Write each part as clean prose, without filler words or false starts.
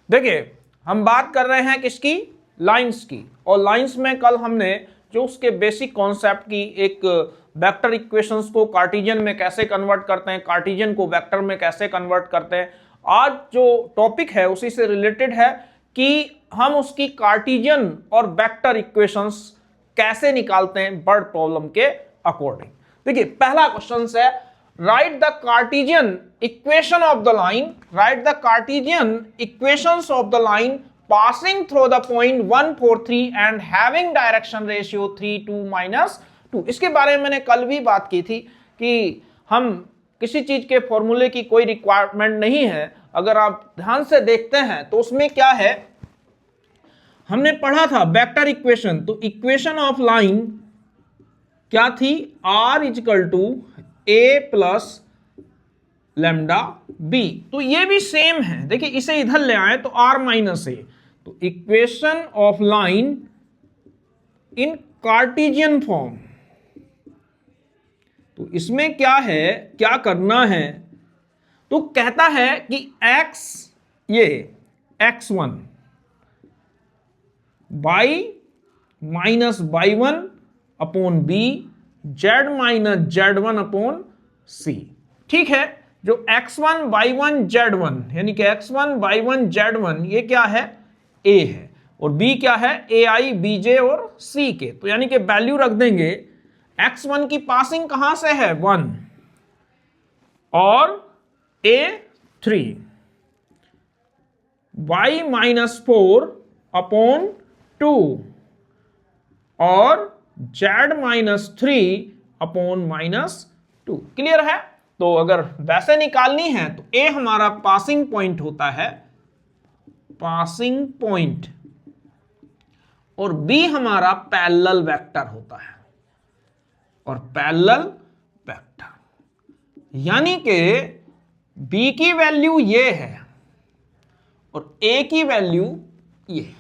देखिए हम बात कर रहे हैं किसकी, लाइंस की, और लाइंस में कल हमने जो उसके बेसिक कॉन्सेप्ट की, एक वेक्टर इक्वेशंस को कार्टेशियन में कैसे कन्वर्ट करते हैं, कार्टेशियन को वेक्टर में कैसे कन्वर्ट करते हैं, आज जो टॉपिक है उसी से रिलेटेड है कि हम उसकी कार्टेशियन और वेक्टर इक्वेशंस कैसे निकालते हैं वर्ड प्रॉब्लम के अकॉर्डिंग। देखिए पहला क्वेश्चन है, right the Cartesian equation of the line, right the Cartesian equations of the line passing through the point 1 4 3 and having direction ratio 3 2 -2। इसके बारे में मैंने कल भी बात की थी कि हम किसी चीज के फॉर्मूले की कोई रिक्वायरमेंट नहीं है, अगर आप ध्यान से देखते हैं तो उसमें क्या है, हमने पढ़ा था वेक्टर इक्वेशन, तो इक्वेशन ऑफ लाइन क्या थी, r equal to a plus lambda b, तो ये भी सेम है। देखिए इसे इधर ले आए तो r माइनस a, तो equation of line in Cartesian form, तो इसमें क्या है, क्या करना है, तो कहता है कि x, ये x1 y minus y1 upon b, z minus z1 upon c। ठीक है, जो x1 y1 z1 यानी कि x1 y1 z1 ये क्या है, a है, और b क्या है, ai bj और c के, तो यानी कि वैल्यू रख देंगे, x1 की पासिंग कहां से है 1 और a 3, y माइनस 4 अपॉन 2 और z माइनस 3 अपॉन -2। क्लियर है, तो अगर वैसे निकालनी है तो a हमारा पासिंग पॉइंट होता है, पासिंग पॉइंट, और b हमारा पैरेलल वेक्टर होता है, और पैरेलल वेक्टर यानी कि b की वैल्यू ये है और a की वैल्यू ये है।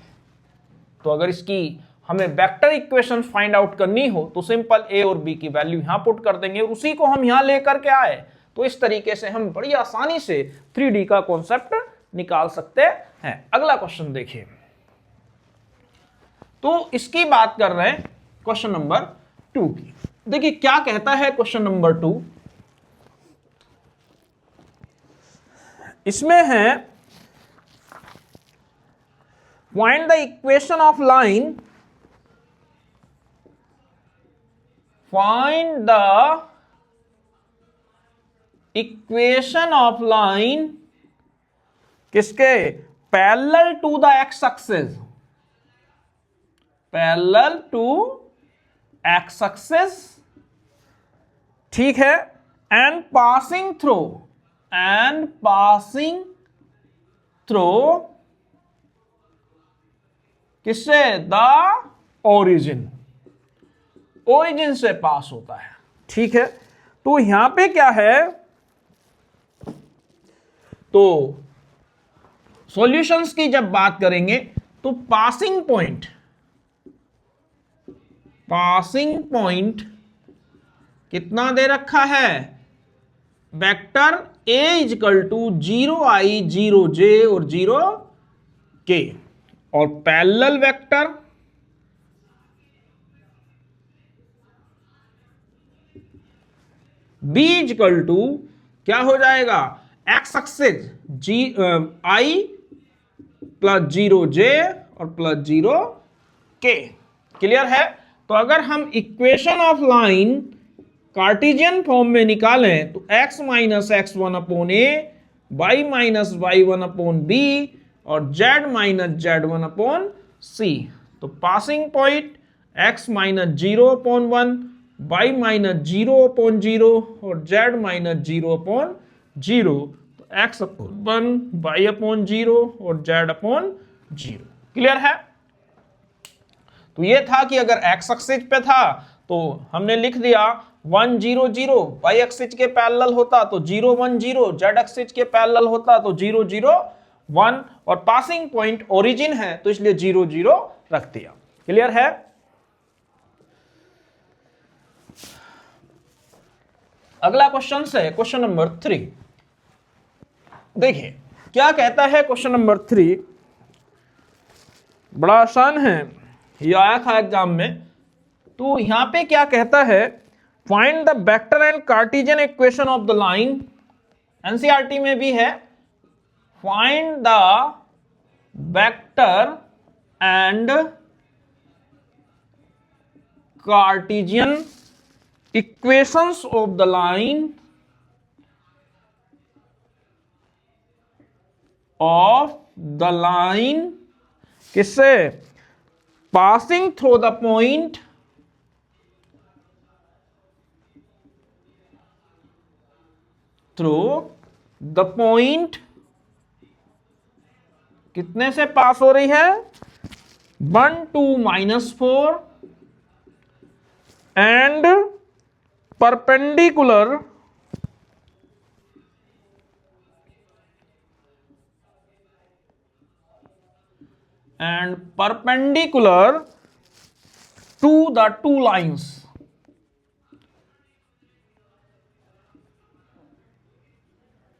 तो अगर इसकी हमें वेक्टर इक्वेशन फाइंड आउट करनी हो तो सिंपल a और b की वैल्यू यहां पुट कर देंगे और उसी को हम यहां लेकर के आए, तो इस तरीके से हम बड़ी आसानी से 3D का कॉन्सेप्ट निकाल सकते हैं। अगला क्वेश्चन देखिए, तो इसकी बात कर रहे हैं क्वेश्चन नंबर 2 की। देखिए क्या कहता है क्वेश्चन नंबर 2, इसमें है find the equation of line, find the equation of line किसके, parallel to the x axis, parallel to x axis, ठीक है, and passing through किससे, the origin, ओरिजिन से पास होता है। ठीक है, तो यहां पे क्या है, तो सॉल्यूशंस की जब बात करेंगे तो पासिंग पॉइंट कितना दे रखा है, vector a is equal to 0i 0j और 0k, और parallel vector b equal to क्या हो जाएगा, x axis i plus 0j और प्लस 0k। क्लियर है, तो अगर हम equation of line Cartesian form में निकालें तो x minus x1 upon a, y minus y1 upon b और z minus z1 upon c, तो passing point x minus 0 upon 1, y minus 0 upon 0 और z माइनस 0 अपॉन 0, तो x upon 1, y upon 0 और z upon 0। Clear है, तो ये था कि अगर x एक्सिस पे था तो हमने लिख दिया 1 0 0, y एक्सिस के पैरेलल होता तो 0 1 0, z एक्सिस के पैरेलल होता तो 0 0 1, और पासिंग पॉइंट ओरिजिन है तो इसलिए 0 0 रख दिया। क्लियर है, अगला क्वेश्चन है क्वेश्चन नंबर 3। देखिए क्या कहता है क्वेश्चन नंबर 3, बड़ा आसान है, ये आया था एग्जाम में। तो यहां पे क्या कहता है, find the vector and Cartesian equation of the line. NCERT में भी है, find the vector and Cartesian equations of the line किससे, पासिंग थ्रू द पॉइंट कितने से पास हो रही है, 1 to -4 and perpendicular to the two lines।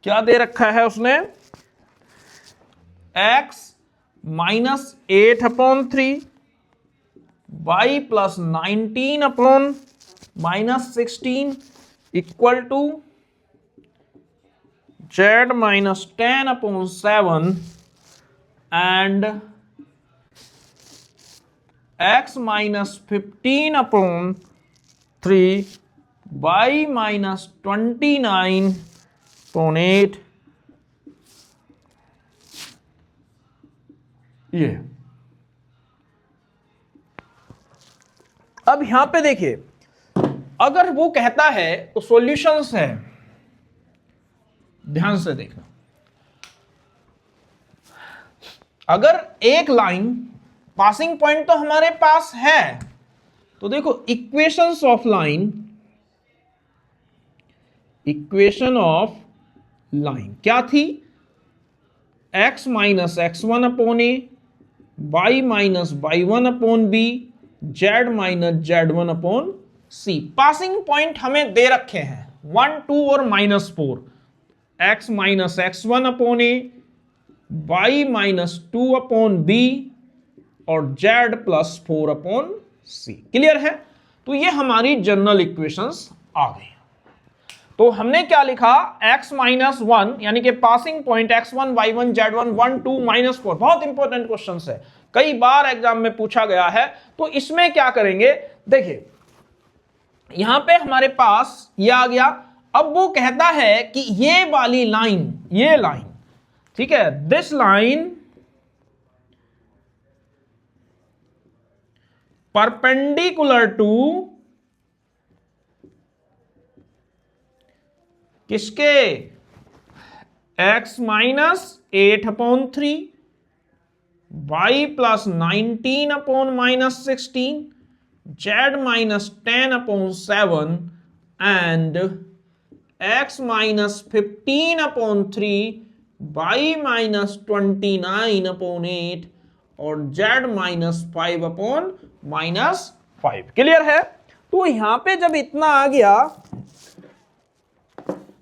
क्या दे रखा है उसने, x -8/3 y +19/-16 equal to z -10/7 and x -15/3 y -29/8। ये अब यहां पे देखिए, अगर वो कहता है तो सॉल्यूशंस है, ध्यान से देखना। अगर एक लाइन पासिंग पॉइंट तो हमारे पास है, तो देखो इक्वेशन ऑफ लाइन क्या थी, x -x1/a y -y1/b z -z1/c। Passing point हमें दे रखे हैं 1, 2 और -4, x -x1/a y -2/b और z +4/c। क्लियर है? तो ये हमारी जनरल इक्वेशंस आ गई। तो हमने क्या लिखा, x -1 यानी कि passing point x1 y1 z1 1 2 -4। बहुत इंपॉर्टेंट क्वेश्चन है, कई बार एग्जाम में पूछा गया है। तो इसमें क्या करेंगे, देखिए यहां पे हमारे पास ये आ गया। अब वो कहता है कि ये वाली लाइन, ये लाइन, ठीक है, दिस लाइन परपेंडिकुलर टू किसके, x -8/3 y +19/-16 z -10/7 and x -15/3 y -29/8 और z -5/-5। क्लियर है? तो यहां पे जब इतना आ गया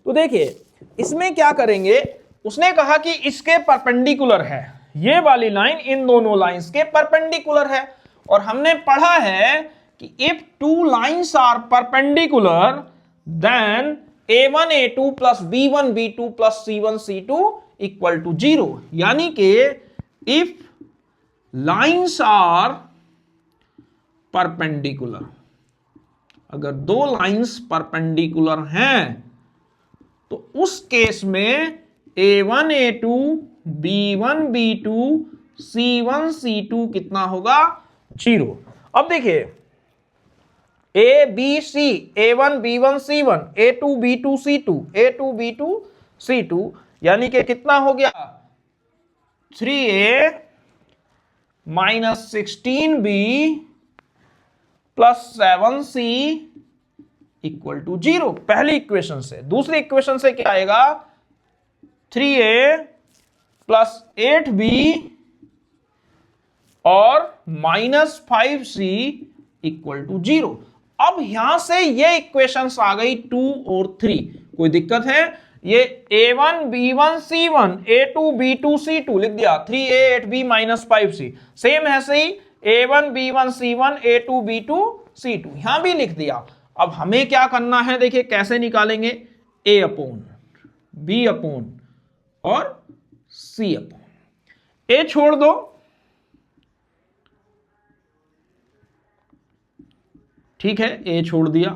तो देखिए इसमें क्या करेंगे, उसने कहा कि इसके परपेंडिकुलर है, ये वाली लाइन इन दोनों लाइंस के परपेंडिकुलर है। और हमने पढ़ा है कि if two lines are perpendicular then a1 a2 plus b1 b2 plus c1 c2 equal to 0। यानी कि इफ लाइंस आर परपेंडिकुलर, अगर दो लाइंस परपेंडिकुलर हैं तो उस केस में a1 a2 b1 b2 c1 c2 कितना होगा, 0। अब देखिए a b c a1 b1 c1 a2 b2 c2 a2 b2 c2 यानी कि कितना हो गया, 3a -16b plus 7c equal to 0, पहली इक्वेशन से। दूसरी इक्वेशन से क्या आएगा, 3a प्लस 8b और -5c इक्वल टू 0। अब यहां से ये इक्वेशंस आ गई 2 और 3, कोई दिक्कत है? ये a1 b1 c1 a2 b2 c2 लिख दिया, 3a 8b minus 5c। Same है सही, a1 b1 c1 a2 b2 c2 यहां भी लिख दिया। अब हमें क्या करना है, देखिए कैसे निकालेंगे, a अपॉन b अपॉन और c अपॉन। a छोड़ दो, ठीक है, a छोड़ दिया।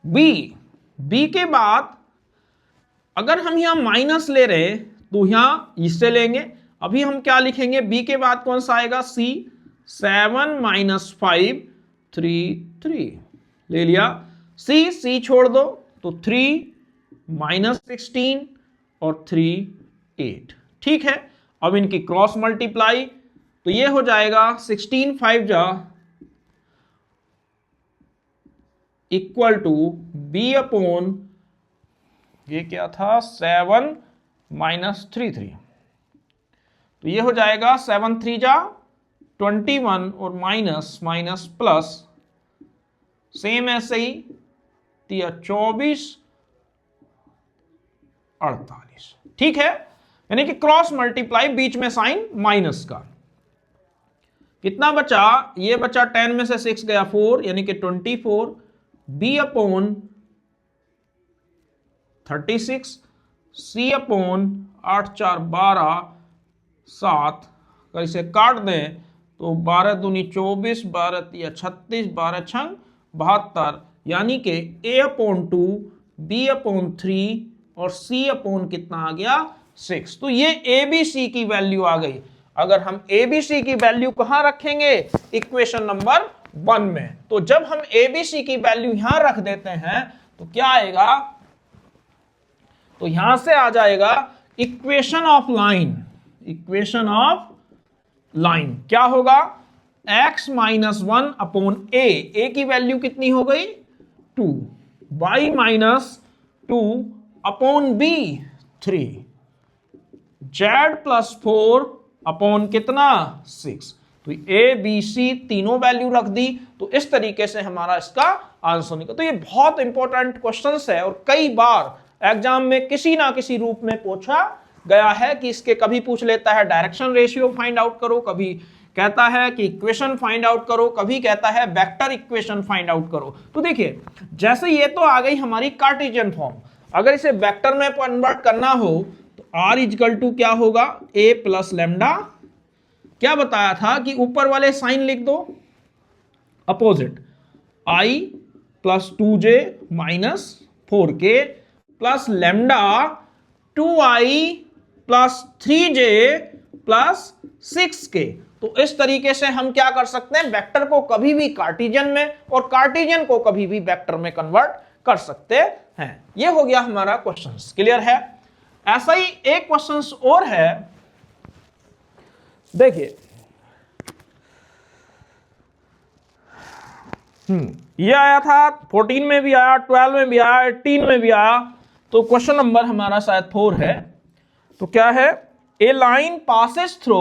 b के बाद अगर हम यहां माइनस ले रहे हैं तो यहां इससे लेंगे। अभी हम क्या लिखेंगे, b के बाद कौन सा आएगा, c, 7 माइनस 5 3 ले लिया। c छोड़ दो तो 3 माइनस 16 और 3 8, ठीक है। अब इनकी क्रॉस मल्टीप्लाई तो ये हो जाएगा 16 5 जा इक्वल टू b अपॉन, ये क्या था, 7 माइनस 3 तो ये हो जाएगा 7 3 जा 21 और माइनस माइनस प्लस, सेम ऐसे ही 24 48, ठीक है। यानी कि क्रॉस मल्टीप्लाई, बीच में साइन माइनस का। कितना बचा, ये बचा 10 में से 6 गया 4 यानी कि 24 b अपॉन 36 c अपॉन 8 4 12 7, अगर इसे काट दें तो 12 दूनी 24 12 तिया 36 12 छंग 72, यानी कि a अपॉन 2 b अपॉन 3 और c अपॉन कितना आ गया 6। तो ये ABC की वैल्यू आ गई। अगर हम ABC की वैल्यू कहां रखेंगे, इक्वेशन नंबर 1 में। तो जब हम ABC की वैल्यू यहां रख देते हैं तो क्या आएगा, तो यहां से आ जाएगा equation of line. Equation of line क्या होगा, x माइनस 1 अपॉन a की वैल्यू कितनी हो गई 2, y minus 2 upon b 3, z plus 4 upon कितना 6। तो a b c तीनों वैल्यू रख दी, तो इस तरीके से हमारा इसका आंसर निकला। तो ये बहुत इंपॉर्टेंट क्वेश्चन है और कई बार एग्जाम में किसी ना किसी रूप में पूछा गया है कि इसके, कभी पूछ लेता है डायरेक्शन रेशियो फाइंड आउट करो, कभी कहता है कि इक्वेशन फाइंड आउट करो, कभी कहता है वेक्टर इक्वेशन फाइंड आउट करो। तो देखिए जैसे ये तो आ गई हमारी कार्टेशियन फॉर्म, अगर इसे वेक्टर में कन्वर्ट करना हो तो r इक्वल टू क्या होगा, a प्लस लेमडा, क्या बताया था कि ऊपर वाले साइन लिख दो opposite, i plus 2j minus 4k plus lambda 2i plus 3j plus 6k। तो इस तरीके से हम क्या कर सकते हैं, वेक्टर को कभी भी कार्टेशियन में और कार्टेशियन को कभी भी वेक्टर में कन्वर्ट कर सकते हैं। यह हो गया हमारा क्वेश्चन, क्लियर है। ऐसा ही एक क्वेश्चन और है, देखिए ये आया था 14 में भी आया, 12 में भी आया, 18 में भी आया। तो क्वेश्चन नंबर हमारा शायद 4 है। तो क्या है, a line passes through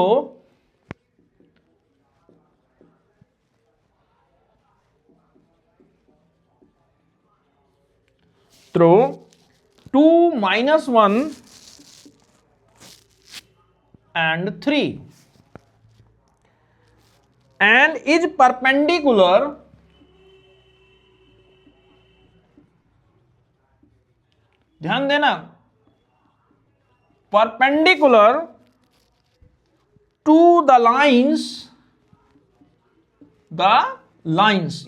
through 2 minus 1 and 3 and is perpendicular ध्यान देना, perpendicular to the lines,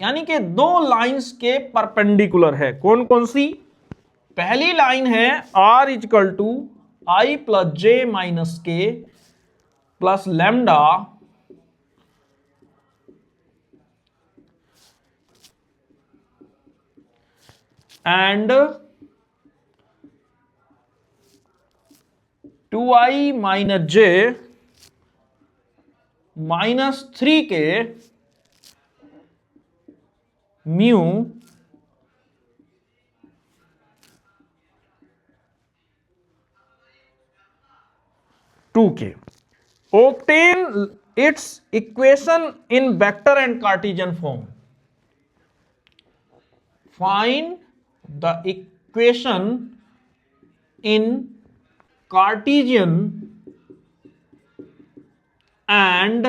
यानी कि दो लाइंस के परपेंडिकुलर है। कौन कौन सी, पहली लाइन है r equal to i plus j minus K plus lambda and 2i minus j minus 3k mu 2k. Obtain its equation in vector and Cartesian form. Find the equation in Cartesian and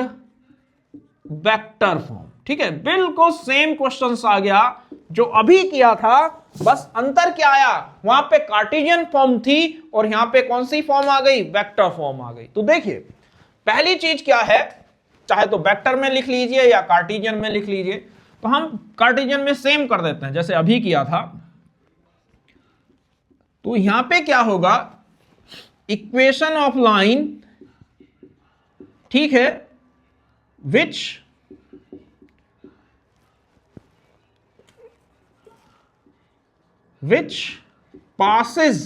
vector form. ठीक है, बिल्कुल same questions आ गया जो अभी किया था, बस अंतर क्या आया, वहां पे कार्टेशियन फॉर्म थी और यहां पे कौन सी फॉर्म आ गई, वेक्टर फॉर्म आ गई। तो देखिए पहली चीज क्या है, चाहे तो वेक्टर में लिख लीजिए या कार्टेशियन में लिख लीजिए, तो हम कार्टेशियन में सेम कर देते हैं जैसे अभी किया था। तो यहां पे क्या होगा, इक्वेशन ऑफ लाइन, ठीक है, विच passes,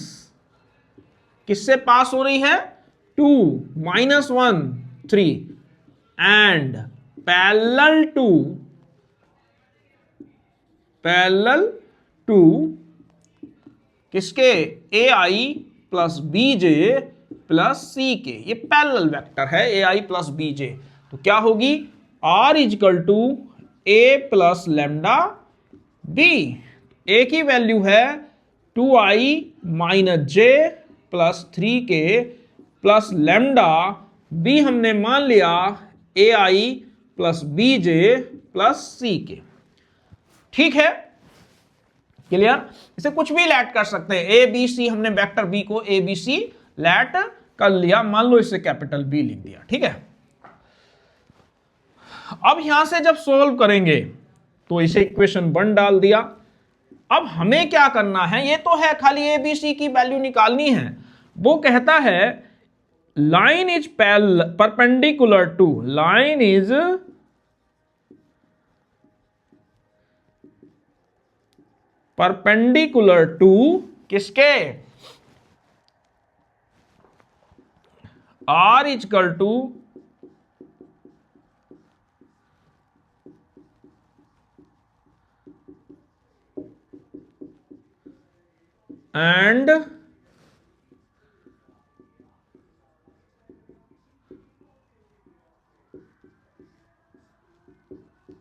किससे पास हो रही है, 2 -1 3 एंड पैरेलल टू किसके, AI plus BJ plus C के, ये पैरेलल वेक्टर है AI प्लस BJ। तो क्या होगी, R equal to A plus lambda B, A की वैल्यू है 2I minus J plus 3K plus lambda, B हमने मान लिया AI plus BJ plus CK। ठीक है, क्लियर, इसे कुछ भी लैट कर सकते हैं, ए बी सी, हमने वेक्टर बी को ए बी सी लैट कर लिया, मान लो इसे कैपिटल बी लिख दिया। ठीक है, अब यहां से जब सॉल्व करेंगे तो इसे इक्वेशन 1 डाल दिया। अब हमें क्या करना है, ये तो है खाली ए बी सी की वैल्यू निकालनी है। वो कहता है line is perpendicular to, line is perpendicular to किसके, R equal to and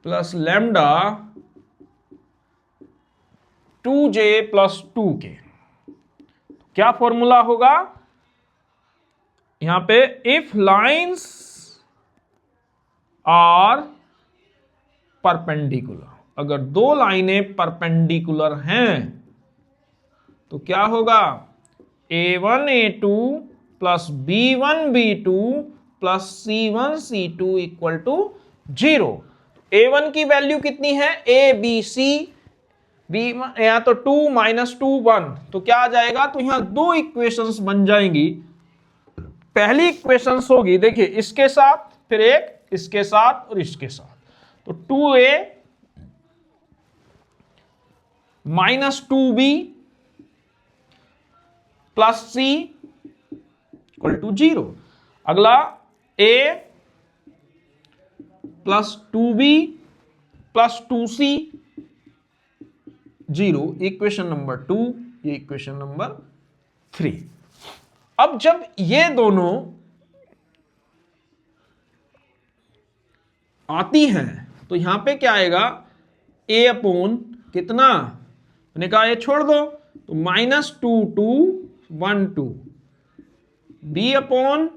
plus lambda 2J plus 2K। क्या फॉर्मूला होगा यहां पे, इफ लाइंस आर परपेंडिकुलर, अगर दो लाइनें परपेंडिकुलर हैं तो क्या होगा, A1 A2 plus B1 B2 plus C1 C2 equal to 0। A1 की वैल्यू कितनी है, A B C, B1 यहां तो 2 माइनस 2 1, तो क्या आ जाएगा, तो यहां दो इक्वेशंस बन जाएंगी। पहली इक्वेशंस होगी, देखिए इसके साथ, फिर एक इसके साथ और इसके साथ, तो 2A minus 2B plus C equal to 0। अगला A plus 2B plus 2C 0, equation number 2, ये इक्वेशन नंबर 3। अब जब ये दोनों आती हैं तो यहां पे क्या आएगा, A अपॉन कितना, मैंने कहा ये छोड़ दो, तो माइनस 2 2 1 2, B अपॉन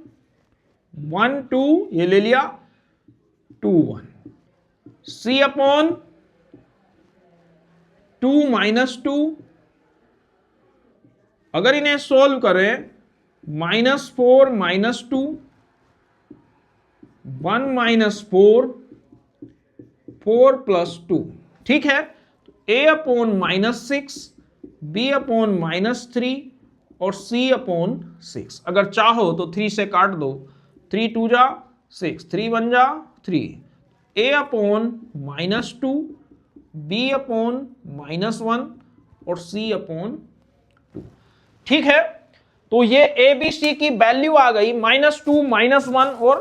1 2, ये ले लिया 2 1, C अपॉन 2 माइनस 2, अगर इन्हें सोल्व करें, -4 -2 1 -4 4 + 2। ठीक है, A अपॉन -6, B अपॉन -3 और C अपॉन 6। अगर चाहो तो 3 से काट दो, 3 2 जा 6, 3 1 जा 3, A अपॉन -2, B अपॉन -1 और C अपॉन 2। ठीक है, तो ये ए बी सी की वैल्यू आ गई -2 -1 और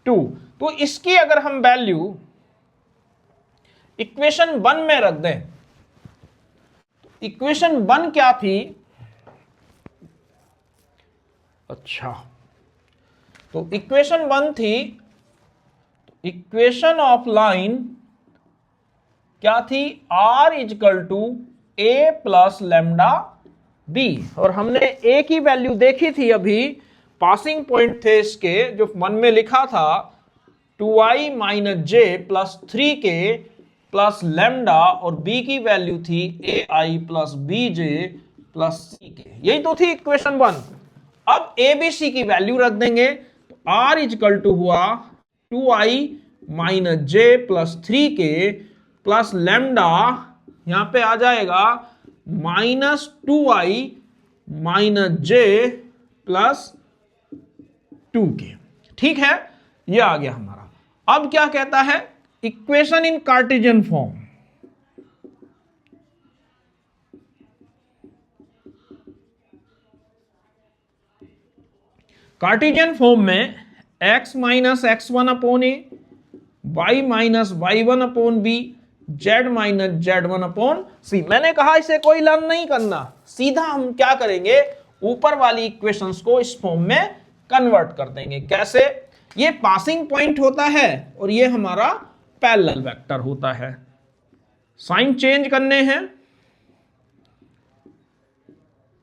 2। तो इसकी अगर हम वैल्यू इक्वेशन 1 में रख दें, इक्वेशन 1 क्या थी, अच्छा तो इक्वेशन 1 थी, इक्वेशन ऑफ लाइन क्या थी, R equal to A plus lambda B, और हमने ए की वैल्यू देखी थी अभी, पासिंग पॉइंट थे इसके जो मन में लिखा था 2i minus J plus 3k plus lambda, और बी की वैल्यू थी ai plus B J plus C K. यही तो थी इक्वेशन 1। अब ए बी सी की वैल्यू रख देंगे तो r इजकल टू हुआ 2i minus J plus 3k plus lambda, यहां पे आ जाएगा -2i minus J plus 2k। ठीक है, ये आ गया हमारा। अब क्या कहता है, equation in Cartesian form. Cartesian form में x minus x1 upon A, y minus y1 upon B, z minus z1 upon C. मैंने कहा इसे कोई लर्न नहीं करना, सीधा हम क्या करेंगे, ऊपर वाली इक्वेशंस को इस फॉर्म में कन्वर्ट कर देंगे। कैसे, ये पासिंग पॉइंट होता है और ये हमारा पैरेलल वेक्टर होता है। साइन चेंज करने हैं,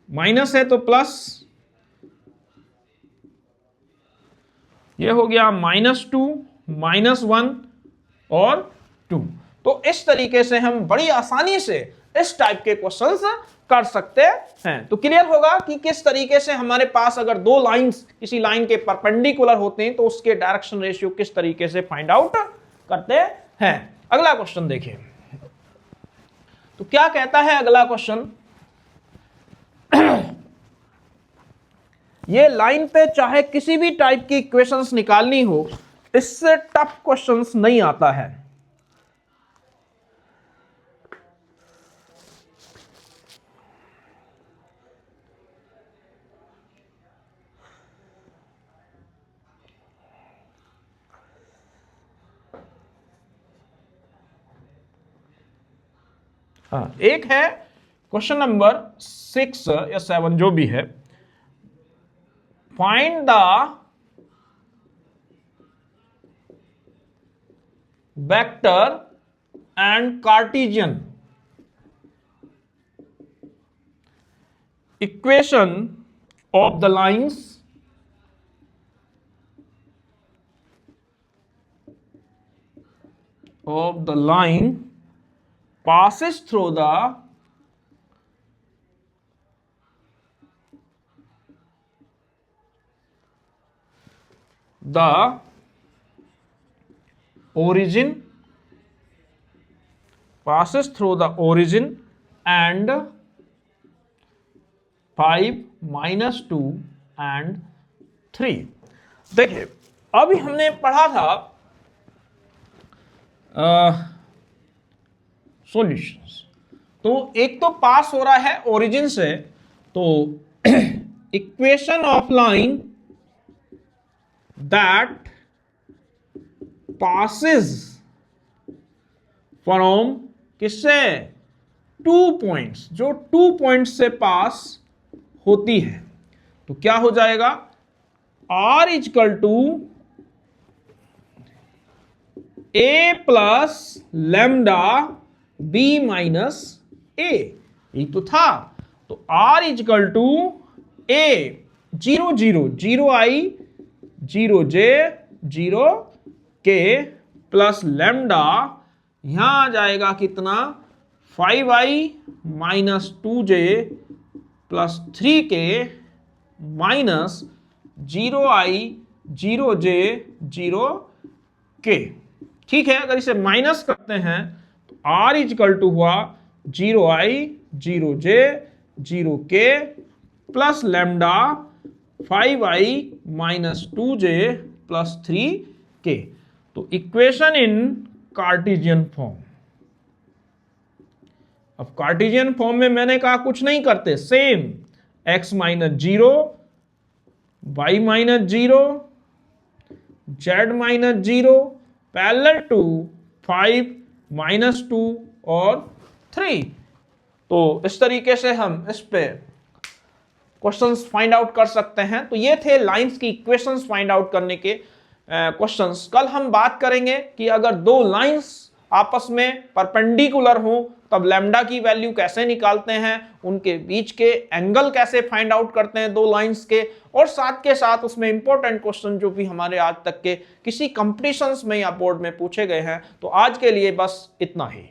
माइनस है तो प्लस, ये हो गया -2 -1 और 2। तो इस तरीके से हम बड़ी आसानी से इस टाइप के क्वेश्चंस कर सकते हैं। तो क्लियर होगा कि किस तरीके से हमारे पास अगर दो लाइंस किसी लाइन के परपेंडिकुलर होते हैं तो उसके डायरेक्शन रेशियो किस तरीके से फाइंड आउट करते हैं। अगला क्वेश्चन देखिए, तो क्या कहता है अगला क्वेश्चन, ये लाइन पे चाहे किसी भी टाइप की इक्वेशंस निकालनी हो, इससे टफ क्वेश्चंस नहीं आता है। हाँ, एक है क्वेश्चन नंबर 6 या 7 जो भी है, find the vector and Cartesian equation of the lines passes through the origin, passes through the origin and 5 -2 and 3। देखिए, अभी हमने पढ़ा था सॉल्यूशंस, तो एक तो पास हो रहा है ओरिजिन से, तो equation of line that passes from किससे, 2 पॉइंट्स, जो 2 पॉइंट्स से पास होती है, तो क्या हो जाएगा, r equal to a plus lambda b minus a, ये तो था। तो r equal to a 0 0 0 i 0 j 0 k plus lambda, यहां आ जाएगा कितना, 5i minus 2j plus 3k minus 0i 0j 0k। ठीक है, अगर इसे माइनस करते हैं तो r इजकल टू हुआ 0i 0j 0k plus lambda 5i minus 2j plus 3k। तो इक्वेशन इन कार्टेशियन फॉर्म। अब कार्टेशियन फॉर्म में मैंने कहा कुछ नहीं करते, same x minus 0 y minus 0 z minus 0 parallel to 5 -2 और 3। तो इस तरीके से हम इस पे क्वेश्चंस फाइंड आउट कर सकते हैं। तो ये थे लाइंस की इक्वेशंस फाइंड आउट करने के क्वेश्चंस। कल हम बात करेंगे कि अगर दो लाइंस आपस में परपेंडिकुलर हो तब लैम्डा की वैल्यू कैसे निकालते हैं, उनके बीच के एंगल कैसे फाइंड आउट करते हैं दो लाइंस के, और साथ के साथ उसमें इंपॉर्टेंट क्वेश्चन जो भी हमारे आज तक के किसी कंपटीशंस में या बोर्ड में पूछे गए हैं। तो आज के लिए बस इतना ही।